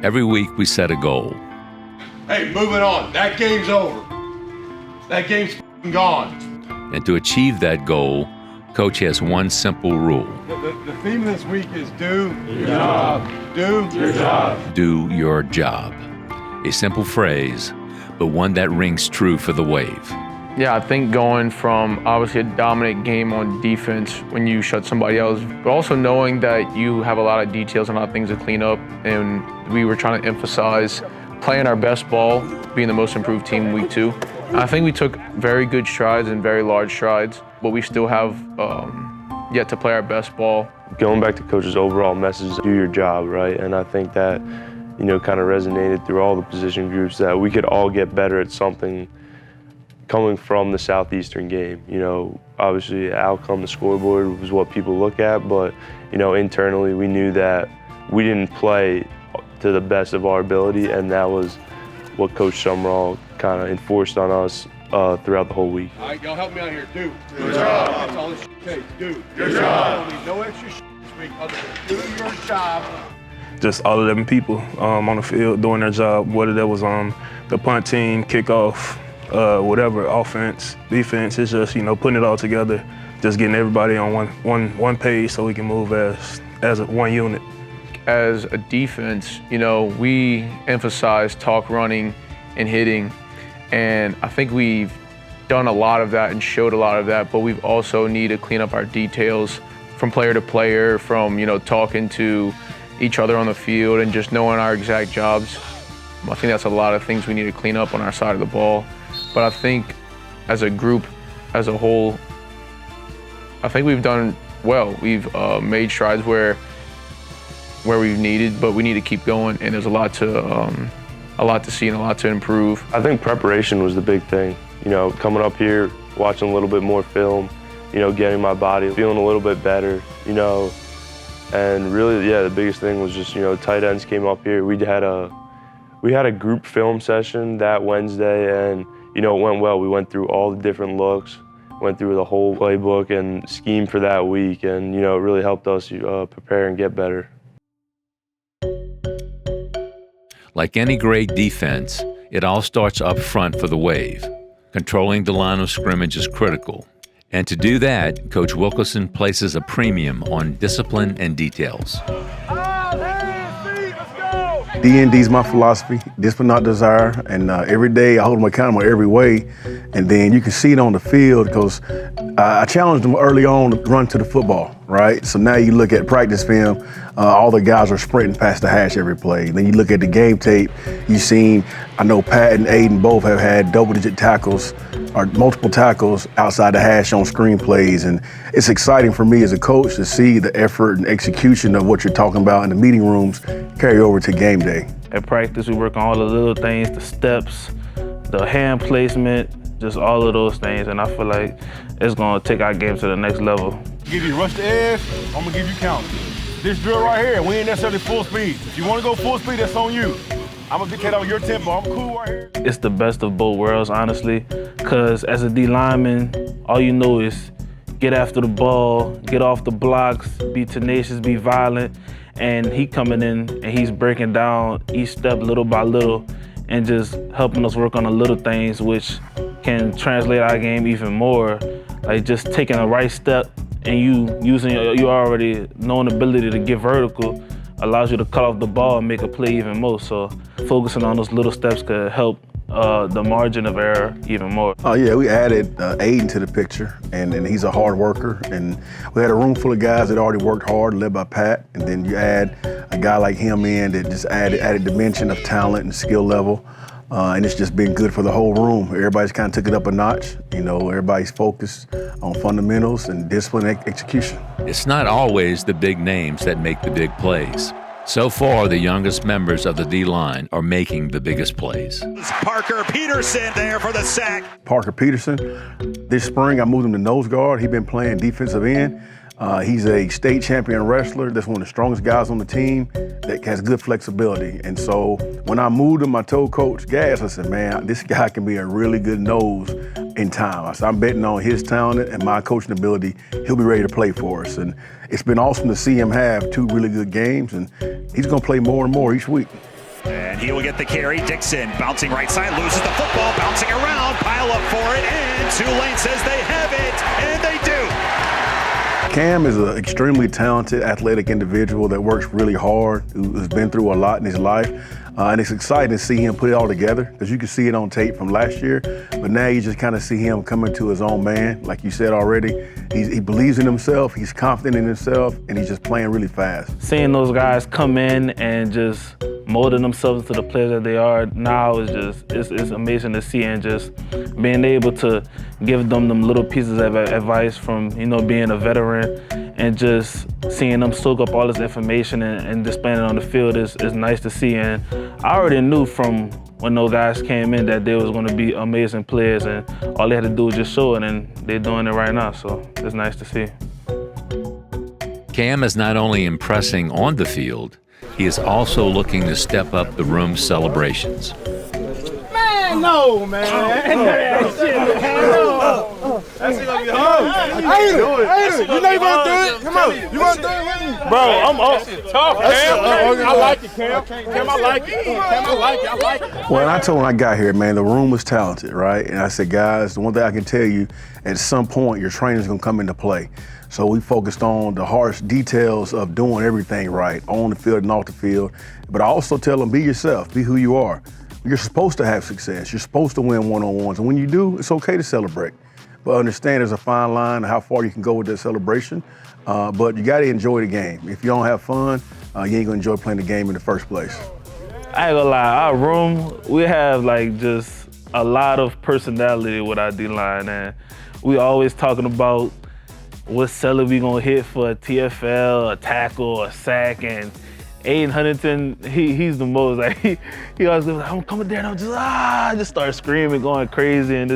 Every week we set a goal. Hey, moving on. That game's over. That game's gone. And to achieve that goal, Coach has one simple rule. The theme of this week is do your job. Do your job. Do your job. A simple phrase, but one that rings true for the Wave. Yeah, I think going from obviously a dominant game on defense when you shut somebody else, but also knowing that you have a lot of details and a lot of things to clean up, and we were trying to emphasize playing our best ball, being the most improved team in week 2. I think we took very good strides and very large strides, but we still have yet to play our best ball. Going back to Coach's overall message, do your job, right? And I think that, kind of resonated through all the position groups that we could all get better at something coming from the Southeastern game. Obviously the outcome, the scoreboard was what people look at, but, internally we knew that we didn't play to the best of our ability, and that was what Coach Summerall kind of enforced on us throughout the whole week. All right, y'all help me out here. Do your job. That's all this takes. Do your job. Don't need no extra this week other than do your job. Just all 11 people on the field doing their job, whether that was on the punt team, kickoff, whatever, offense, defense. It's just putting it all together, just getting everybody on one page so we can move as one unit. As a defense, we emphasize talk running and hitting, and I think we've done a lot of that and showed a lot of that, but we've also need to clean up our details from player to player, from talking to each other on the field and just knowing our exact jobs. I think that's a lot of things we need to clean up on our side of the ball. But I think as a group, as a whole, I think we've done well. We've made strides where we've needed, but we need to keep going, and there's a lot to see and a lot to improve. I think preparation was the big thing. Coming up here, watching a little bit more film, getting my body feeling a little bit better, and really, the biggest thing was just, tight ends came up here. We had a group film session that Wednesday, and it went well. We went through all the different looks, went through the whole playbook and scheme for that week, and it really helped us prepare and get better. Like any great defense, it all starts up front for the Wave. Controlling the line of scrimmage is critical. And to do that, Coach Wilkerson places a premium on discipline and details. D&D is my philosophy, discipline not desire, and every day I hold them accountable every way, and then you can see it on the field because I challenged them early on to run to the football, right? So now you look at practice film, all the guys are sprinting past the hash every play. Then you look at the game tape, you've seen, I know Pat and Aiden both have had double-digit tackles or multiple tackles outside the hash on screen plays, and it's exciting for me as a coach to see the effort and execution of what you're talking about in the meeting rooms carry over to game day. At practice, we work on all the little things, the steps, the hand placement, just all of those things, and I feel like it's gonna take our game to the next level. Give you rush the edge, I'm gonna give you count. This drill right here, we ain't necessarily full speed. If you wanna go full speed, that's on you. I'm gonna dictate on your tempo, I'm cool right here. It's the best of both worlds, honestly, because as a D lineman, all you know is get after the ball, get off the blocks, be tenacious, be violent, and he coming in and he's breaking down each step little by little and just helping us work on the little things which can translate our game even more. Like just taking a right step and you using your already known ability to get vertical allows you to cut off the ball and make a play even more. So focusing on those little steps could help the margin of error even more. Oh yeah, we added Aiden to the picture, and he's a hard worker. And we had a room full of guys that already worked hard, led by Pat. And then you add a guy like him in that just added dimension of talent and skill level. And it's just been good for the whole room. Everybody's kind of took it up a notch. Everybody's focused on fundamentals and discipline execution. It's not always the big names that make the big plays. So far, the youngest members of the D-line are making the biggest plays. Parker Peterson there for the sack. Parker Peterson, this spring I moved him to nose guard. He's been playing defensive end. He's a state champion wrestler. That's one of the strongest guys on the team that has good flexibility. And so when I moved him, I told Coach Gass, I said, man, this guy can be a really good nose in time. I said, I'm betting on his talent and my coaching ability. He'll be ready to play for us. And it's been awesome to see him have two really good games, and he's gonna play more and more each week. And he will get the carry. Dixon bouncing right side, loses the football, bouncing around, pile up for it, and Tulane says they have it, and they do. Cam is an extremely talented, athletic individual that works really hard, who's been through a lot in his life. And it's exciting to see him put it all together because you can see it on tape from last year, but now you just kind of see him coming to his own man, like you said already. He believes in himself, he's confident in himself, and he's just playing really fast. Seeing those guys come in and just molding themselves to the players that they are now is just, it's amazing to see, and just being able to give them little pieces of advice from, being a veteran, and just seeing them soak up all this information and displaying it on the field is nice to see. And I already knew from when those guys came in that they was going to be amazing players, and all they had to do was just show it, and they're doing it right now, so it's nice to see. Cam is not only impressing on the field, he is also looking to step up the room's celebrations. Man, no, man. That shit, man, no. That's gonna be hard. Hey, you know you gonna do it? Come on, you gonna do it? Bro, I'm up. Tough, Cam. I like it, Cam. Cam, I like it. Cam, I like it. I like it. Well, and I told him I got here, man, the room was talented, right? And I said, guys, the one thing I can tell you, at some point, your training's gonna come into play. So we focused on the harsh details of doing everything right, on the field and off the field. But I also tell them, be yourself, be who you are. You're supposed to have success. You're supposed to win one-on-ones. And when you do, it's okay to celebrate. But understand there's a fine line of how far you can go with that celebration. But you gotta enjoy the game. If you don't have fun, you ain't gonna enjoy playing the game in the first place. I ain't gonna lie, our room, we have just a lot of personality with our D-line, and we always talking about what seller we gonna hit for a TFL, a tackle, a sack, and Aiden Huntington, he's the most, he always goes, I'm coming down, I'm just start screaming, going crazy, and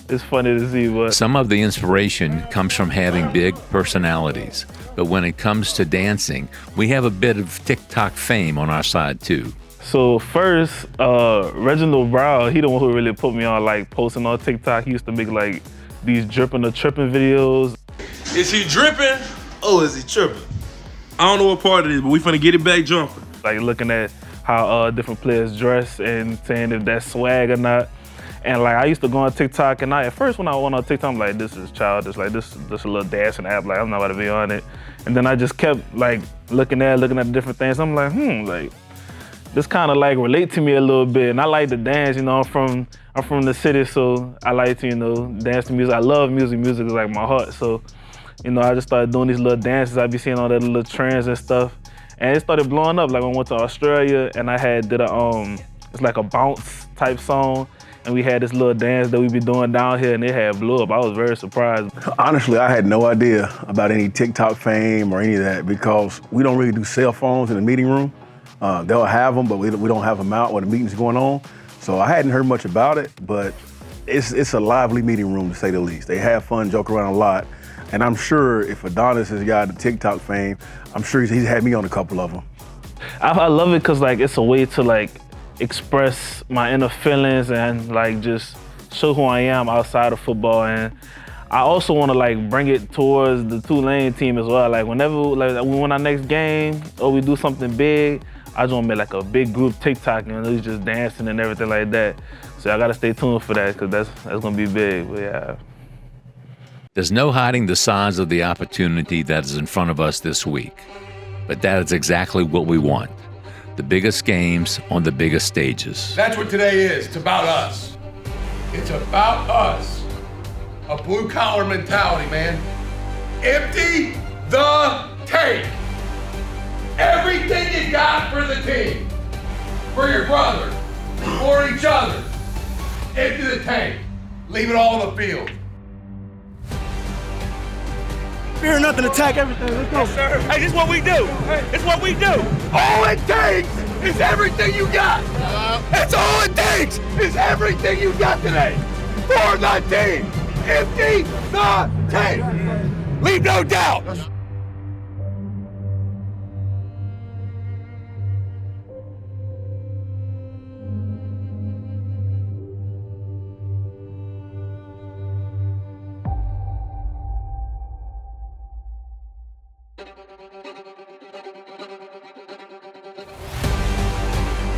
it's funny to see. But some of the inspiration comes from having big personalities. But when it comes to dancing, we have a bit of TikTok fame on our side too. So first, Reginald Brown, he the one who really put me on posting on TikTok. He used to make these dripping or tripping videos. Is he dripping or is he tripping? I don't know what part it is, but we finna get it back jumping. Looking at how different players dress and saying if that's swag or not. And I used to go on TikTok, and at first when I went on TikTok, I'm like, this is childish. This a little dancing app. I'm not about to be on it. And then I just kept looking at the different things. I'm like, this kind of relate to me a little bit. And I like to dance. I'm from the city, so I like to dance to music. I love music. Music is my heart. So I just started doing these little dances. I be seeing all that little trends and stuff, and it started blowing up. When I went to Australia, and I did it's a bounce type song. And we had this little dance that we be doing down here, and it had blew up. I was very surprised. Honestly, I had no idea about any TikTok fame or any of that because we don't really do cell phones in the meeting room. They'll have them, but we don't have them out when the meeting's going on. So I hadn't heard much about it, but it's a lively meeting room to say the least. They have fun, joke around a lot. And I'm sure if Adonis has got the TikTok fame, I'm sure he's had me on a couple of them. I love it because it's a way to express my inner feelings and just show who I am outside of football. And I also want to bring it towards the Tulane team as well. Whenever we win our next game or we do something big, I just want to make a big group TikTok and it's just dancing and everything like that. So I got to stay tuned for that because that's going to be big. But yeah. There's no hiding the size of the opportunity that is in front of us this week. But that is exactly what we want. The biggest games on the biggest stages. That's what today is. It's about us. It's about us. A blue-collar mentality, man. Empty the tank. Everything you got for the team, for your brother, for each other. Empty the tank. Leave it all on the field. Fear nothing, attack everything. Let's go. Yes, sir. Hey, this is what we do. It's what we do. All it takes is everything you got. That's all it takes is everything you got today. For the team. Empty the tank. Leave no doubt.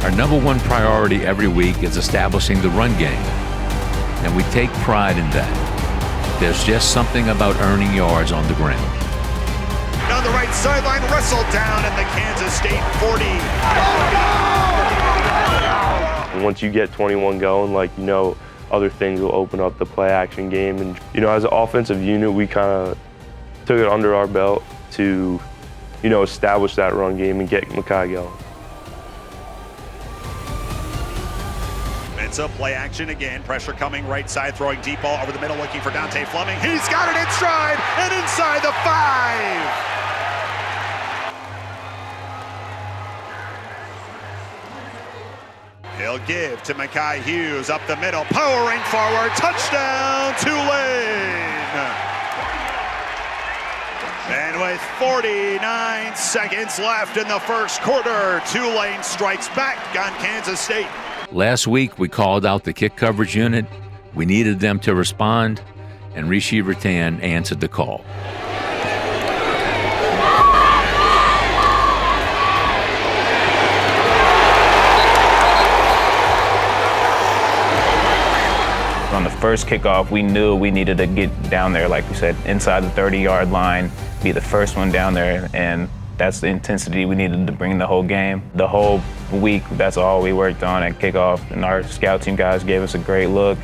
Our number one priority every week is establishing the run game, and we take pride in that. There's just something about earning yards on the ground. Down the right sideline, wrestled down at the Kansas State 40. Once you get 21 going, other things will open up the play action game. And, as an offensive unit, we kind of took it under our belt to, establish that run game and get Mekhi going. It's a play action again. Pressure coming right side, throwing deep ball over the middle, looking for Dante Fleming. He's got it in stride and inside the 5. He'll give to Mekhi Hughes up the middle, powering forward, touchdown Tulane! And with 49 seconds left in the first quarter, Tulane strikes back on Kansas State. Last week, we called out the kick coverage unit. We needed them to respond, and Rishi Ratan answered the call. On the first kickoff, we knew we needed to get down there, like we said, inside the 30-yard line, be the first one down there, and that's the intensity we needed to bring the whole game. The whole week, that's all we worked on at kickoff, and our scout team guys gave us a great look,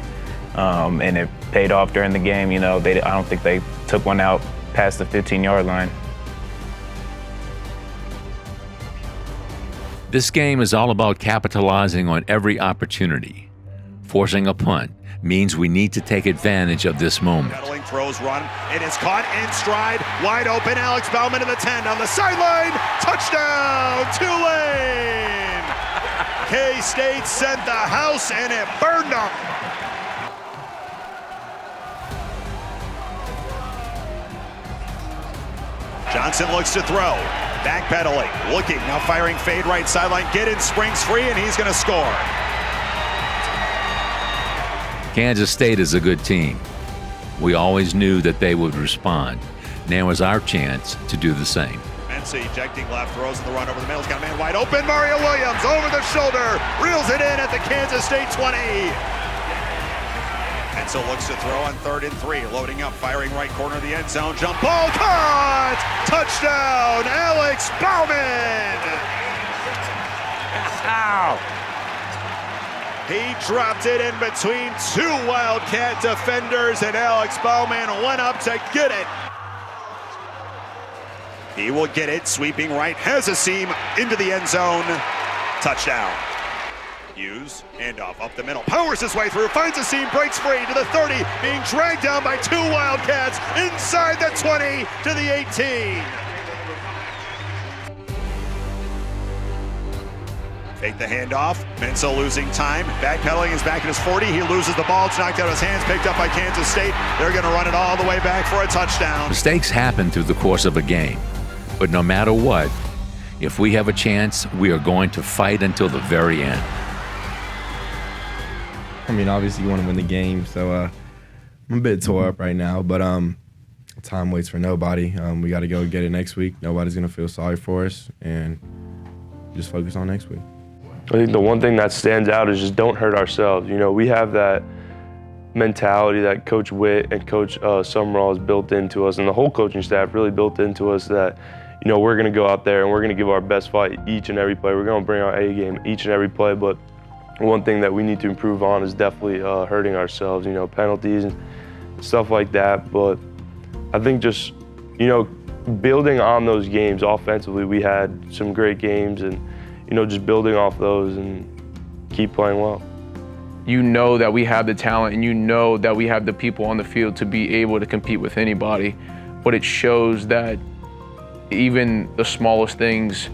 and it paid off during the game. I don't think they took one out past the 15-yard line. This game is all about capitalizing on every opportunity. Forcing a punt means we need to take advantage of this moment. Pedaling throws run. It is caught in stride. Wide open. Alex Bauman in the 10 on the sideline. Touchdown, Tulane! K-State sent the house and it burned up. Johnson looks to throw. Backpedaling. Looking. Now firing fade right sideline. Giddens springs free and he's going to score. Kansas State is a good team. We always knew that they would respond. Now is our chance to do the same. Mensa ejecting left, throws in the run over the middle. He's got a man wide open. Mario Williams over the shoulder, reels it in at the Kansas State 20. Mensa looks to throw on 3rd and 3, loading up, firing right corner of the end zone. Jump ball caught! Touchdown, Alex Bauman! Ow! He dropped it in between 2 Wildcat defenders, and Alex Bauman went up to get it. He will get it, sweeping right, has a seam into the end zone. Touchdown. Hughes, handoff up the middle, powers his way through, finds a seam, breaks free to the 30, being dragged down by 2 Wildcats inside the 20 to the 18. Take the handoff. Mensa losing time. Backpedaling is back at his 40. He loses the ball. It's knocked out of his hands. Picked up by Kansas State. They're going to run it all the way back for a touchdown. Mistakes happen through the course of a game. But no matter what, if we have a chance, we are going to fight until the very end. Obviously you want to win the game, so I'm a bit tore up right now, but time waits for nobody. We got to go get it next week. Nobody's going to feel sorry for us, and just focus on next week. I think the one thing that stands out is just don't hurt ourselves. We have that mentality that Coach Witt and Coach Summerall has built into us, and the whole coaching staff really built into us that, we're going to go out there and we're going to give our best fight each and every play. We're going to bring our A game each and every play, but one thing that we need to improve on is definitely hurting ourselves, penalties and stuff like that. But I think just, building on those games offensively, we had some great games, and just building off those and keep playing well. You know that we have the talent, and you know that we have the people on the field to be able to compete with anybody, but it shows that even the smallest things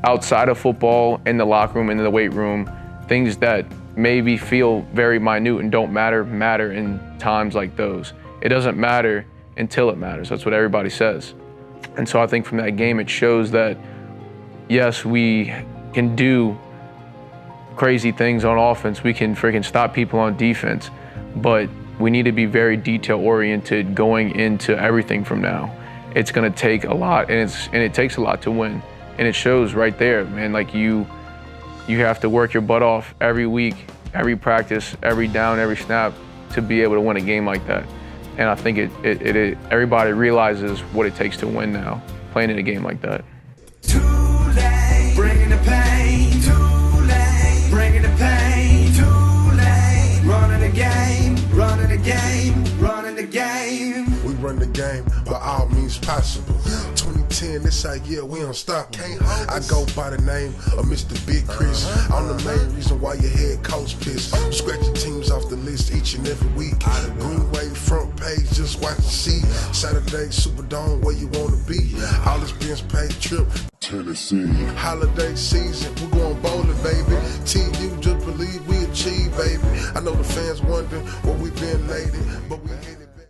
outside of football, in the locker room, in the weight room, things that maybe feel very minute and don't matter in times like those. It doesn't matter until it matters. That's what everybody says. And so I think from that game, it shows that, yes, we can do crazy things on offense. We can freaking stop people on defense, but we need to be very detail-oriented going into everything from now. It's going to take a lot, and it takes a lot to win. And it shows right there, man. Like, you you have to work your butt off every week, every practice, every down, every snap to be able to win a game like that. And I think everybody realizes what it takes to win now, playing in a game like that. Tulane, bringing the pain. Tulane, bringing the pain. Tulane, running the game, running the game, running the game. We run the game by all means possible. 2010, this our year, we don't stop. I go by the name of Mr. Big Chris. I'm the main reason why your head coach pissed. Scratching teams off the list each and every week. Green Wave front page, just watch and see. Saturday, Superdome, where you wanna be. All expense paid trip. Tennessee. Holiday season, we're going bowling, baby. TU, just believe we achieve, baby. I know the fans wondering